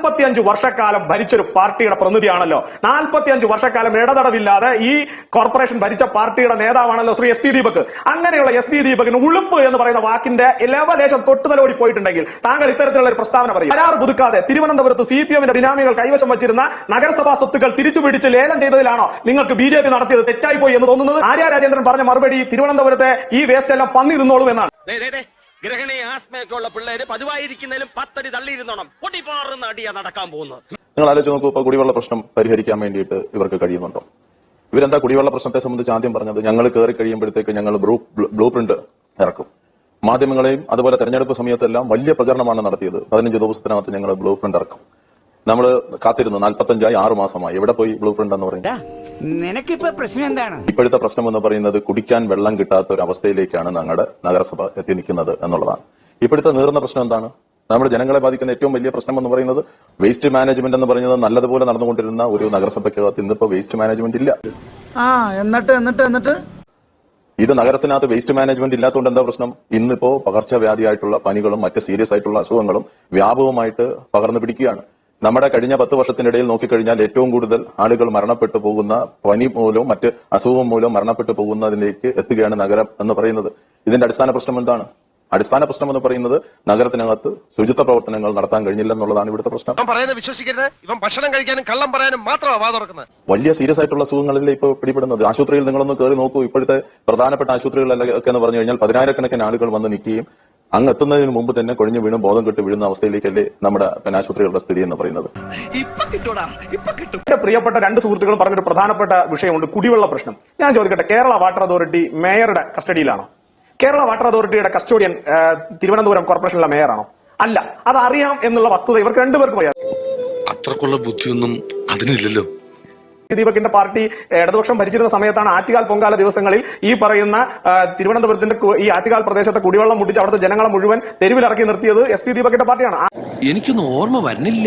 45 വർഷക്കാലം ഭരിച്ചൊരു പാർട്ടിയുടെ പ്രതിനിധിയാണല്ലോ. 45 വർഷക്കാലം ഇടതടവില്ലാതെ ഈ കോർപ്പറേഷൻ ഭരിച്ച പാർട്ടിയുടെ നേതാവാണല്ലോ ശ്രീ എസ് പി ദീപക്. അങ്ങനെയുള്ള എസ് പി ദീപകിന് ഉളുപ്പ് എന്ന് പറയുന്ന വാക്കിന്റെ ലേശം തൊട്ടുതലോടി പോയിട്ടുണ്ടെങ്കിൽ താങ്കൾ ഇത്തരത്തിലുള്ള ഒരു പ്രസ്താവന പറയും. കരാർ പുതുക്കാതെ തിരുവനന്തപുരത്ത് CPM-ന്റെ ബിനാമികൾ കൈവശം വച്ചിരുന്ന നഗരസഭാ സ്വത്തുക്കൾ തിരിച്ചുപിടിച്ച് ലേലം ചെയ്തതിലാണോ നിങ്ങൾക്ക് BJP നടത്തിയത് തെറ്റായി പോയി എന്ന് തോന്നുന്നത്? ആര്യ രാജേന്ദ്രൻ പറഞ്ഞ മറുപടി തിരുവനന്തപുരത്തെ ഈ വേസ്റ്റ് എല്ലാം പന്നി തിന്നോളും എന്നാണ്. ഗ്രഹണി ആസ്മയൊക്കെയുള്ള പിള്ളേര് പതിവായിരിക്കുന്നതിലും 10 അടി തള്ളിയിരുന്നോണം പൊട്ടിപ്പാറുന്ന അടിയാ നടക്കാൻ പോകുന്നത്. നിങ്ങൾ ആലോചിച്ച് നോക്കൂ, ഇപ്പൊ കുടിവെള്ള പ്രശ്നം പരിഹരിക്കാൻ വേണ്ടിയിട്ട് ഇവർക്ക് കഴിയുന്നുണ്ടോ? ഇവരെന്താ കുടിവെള്ള പ്രശ്നത്തെ സംബന്ധിച്ച് ആദ്യം പറഞ്ഞത്? ഞങ്ങൾ കയറി കഴിയുമ്പോഴത്തേക്ക് ഞങ്ങൾ ബ്ലൂ പ്രിന്റ് ഇറക്കും. മാധ്യമങ്ങളെയും അതുപോലെ തെരഞ്ഞെടുപ്പ് സമയത്തെല്ലാം വലിയ പ്രചരണമാണ് നടത്തിയത്. 15 ദിവസത്തിനകത്ത് ഞങ്ങൾ ബ്ലൂ പ്രിന്റ് ഇറക്കും. നമ്മൾ കാത്തിരുന്നു 45 6 മാസമായി. എവിടെ പോയി ബ്ലൂ പ്രിന്റ് എന്ന് പറയുന്നത്? പ്രശ്നം എന്താണ്? ഇപ്പോഴത്തെ പ്രശ്നം എന്ന് പറയുന്നത് കുടിക്കാൻ വെള്ളം കിട്ടാത്ത ഒരു അവസ്ഥയിലേക്കാണ് ഞങ്ങളുടെ നഗരസഭ എത്തി നിൽക്കുന്നത് എന്നുള്ളതാണ്. ഇപ്പോഴത്തെ നീറുന്ന പ്രശ്നം എന്താണ്? നമ്മുടെ ജനങ്ങളെ ബാധിക്കുന്ന ഏറ്റവും വലിയ പ്രശ്നം എന്ന് പറയുന്നത് വേസ്റ്റ് മാനേജ്മെന്റ് എന്ന് പറയുന്നത് നല്ലതുപോലെ നടന്നുകൊണ്ടിരുന്ന ഒരു നഗരസഭയ്ക്കകത്ത് ഇന്നിപ്പോ വേസ്റ്റ് മാനേജ്മെന്റ് ഇല്ല. എന്നിട്ട് ഇത് നഗരത്തിനകത്ത് വേസ്റ്റ് മാനേജ്മെന്റ് ഇല്ലാത്തതുകൊണ്ട് എന്താ പ്രശ്നം? ഇന്നിപ്പോ പകർച്ചവ്യാധിയായിട്ടുള്ള പനികളും മറ്റ് സീരിയസ് ആയിട്ടുള്ള അസുഖങ്ങളും വ്യാപകമായിട്ട് പകർന്നു പിടിക്കുകയാണ്. നമ്മുടെ കഴിഞ്ഞ 10 വർഷത്തിനിടയിൽ നോക്കിക്കഴിഞ്ഞാൽ ഏറ്റവും കൂടുതൽ ആളുകൾ മരണപ്പെട്ടു പോകുന്ന പനി മൂലവും മറ്റ് അസുഖം മൂലവും മരണപ്പെട്ടു പോകുന്നതിലേക്ക് എത്തുകയാണ് നഗരം എന്ന് പറയുന്നത്. ഇതിന്റെ അടിസ്ഥാന പ്രശ്നം എന്താണ്? അടിസ്ഥാന പ്രശ്നം എന്ന് പറയുന്നത് നഗരത്തിനകത്ത് ശുചിത്വ പ്രവർത്തനങ്ങൾ നടത്താൻ കഴിഞ്ഞില്ല എന്നുള്ളതാണ് ഇവിടുത്തെ പ്രശ്നം. വിശ്വസിക്കരുത്, ഇവൻ ഭക്ഷണം കഴിക്കാനും കള്ളം പറയാനും മാത്രമാണ് വാ തുറക്കുന്നത്. വലിയ സീരിയസ് ആയിട്ടുള്ള അസുഖങ്ങളിലെ ഇപ്പോൾ പിടിപെടുന്നത്. ആശുപത്രിയിൽ നിങ്ങളൊന്ന് കയറി നോക്കൂ. ഇപ്പോഴത്തെ പ്രധാനപ്പെട്ട ആശുപത്രികളിലൊക്കെ എന്ന് പറഞ്ഞു കഴിഞ്ഞാൽ 10,000-കണക്കിന് ആളുകൾ വന്ന് നിൽക്കുകയും അങ്ങ് എത്തുന്നതിന് മുമ്പ് തന്നെ കൊഴിഞ്ഞു വീണും ബോധം കെട്ട് വീഴുന്ന അവസ്ഥയിലേക്കല്ലേ നമ്മുടെ ആശുപത്രികളുടെ സ്ഥിതി എന്ന് പറയുന്നത്. പ്രിയപ്പെട്ട 2 സുഹൃത്തുക്കളും പറഞ്ഞൊരു പ്രധാനപ്പെട്ട വിഷയമുണ്ട്, കുടിവെള്ള പ്രശ്നം. ഞാൻ ചോദിക്കട്ടെ, കേരള വാട്ടർ അതോറിറ്റി മേയറുടെ കസ്റ്റഡിയിലാണോ? കേരള വാട്ടർ അതോറിറ്റിയുടെ കസ്റ്റോഡിയൻ തിരുവനന്തപുരം കോർപ്പറേഷനിലെ മേയറാണോ? അല്ല. അതറിയാം എന്നുള്ള വസ്തുത ഇവർക്ക് 2 പേർക്കും അറിയാം. അത്രക്കുള്ള ബുദ്ധിയൊന്നും അതിനില്ലല്ലോ. ദീപകിന്റെ പാർട്ടി ഇടതുപക്ഷം ഭരിച്ചിരുന്ന സമയത്താണ് ആറ്റുകാൽ പൊങ്കാല ദിവസങ്ങളിൽ ഈ പറയുന്ന തിരുവനന്തപുരത്തിന്റെ ഈ ആറ്റുകാൽ പ്രദേശത്തെ കുടിവെള്ളം മുട്ടിച്ച് അവിടുത്തെ ജനങ്ങളെ മുഴുവൻ തെരുവിലിറക്കി നിർത്തിയത് SP ദീപകിന്റെ പാർട്ടിയാണ്. എനിക്കൊന്നും ഓർമ്മ വരുന്നില്ല.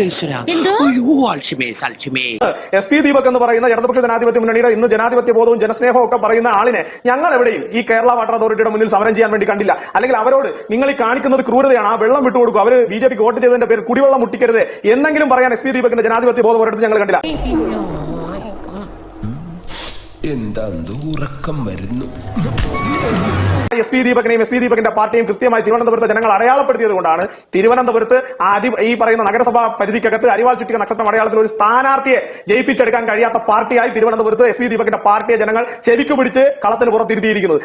SP ദീപക് എന്ന് പറയുന്ന ഇടതുപക്ഷ ജനാധിപത്യ മുന്നണിയുടെ ഇന്ന് ജനാധിപത്യ ബോധവും ജനസ്നേഹവും ഒക്കെ പറയുന്ന ആളിനെ ഞങ്ങൾ എവിടെയും ഈ കേരള വാട്ടർ അതോറിറ്റിയുടെ മുന്നിൽ സമരം ചെയ്യാൻ വേണ്ടി കണ്ടില്ല. അല്ലെങ്കിൽ അവരോട് നിങ്ങൾ ഈ കാണിക്കുന്നത് ക്രൂരതയാണ്, ആ വെള്ളം വിട്ടുകൊടുക്കും, അവര് BJPക്ക് വോട്ട് ചെയ്തതിന്റെ പേര് കുടിവെള്ളം മുട്ടിക്കരുത് എന്നെങ്കിലും പറയാൻ SP ദീപകിന്റെ ജനാധിപത്യ ബോധം ഒരിടത്ത് ഞങ്ങൾ കണ്ടില്ല. എന്താ ഉറക്കം വരുന്നു? SP ദീപകിന്റെ പാർട്ടിയും കൃത്യമായി തിരുവനന്തപുരത്തെ ജനങ്ങൾ അടയാളപ്പെടുത്തിയത് കൊണ്ടാണ് തിരുവനന്തപുരത്ത് ഈ പറയുന്ന നഗരസഭാ പരിധിക്കകത്ത് അരിവാൾ ചുറ്റിക നക്ഷത്രം അടയാളത്തിൽ ഒരു സ്ഥാനാർത്ഥിയെ ജയിപ്പിച്ചെടുക്കാൻ കഴിയാത്ത പാർട്ടിയായി തിരുവനന്തപുരത്ത് SP ദീപകിന്റെ പാർട്ടിയെ ജനങ്ങൾ ചെവിക്ക് പിടിച്ച് കളത്തിന് പുറത്തിരുത്തിയിരിക്കുന്നത്.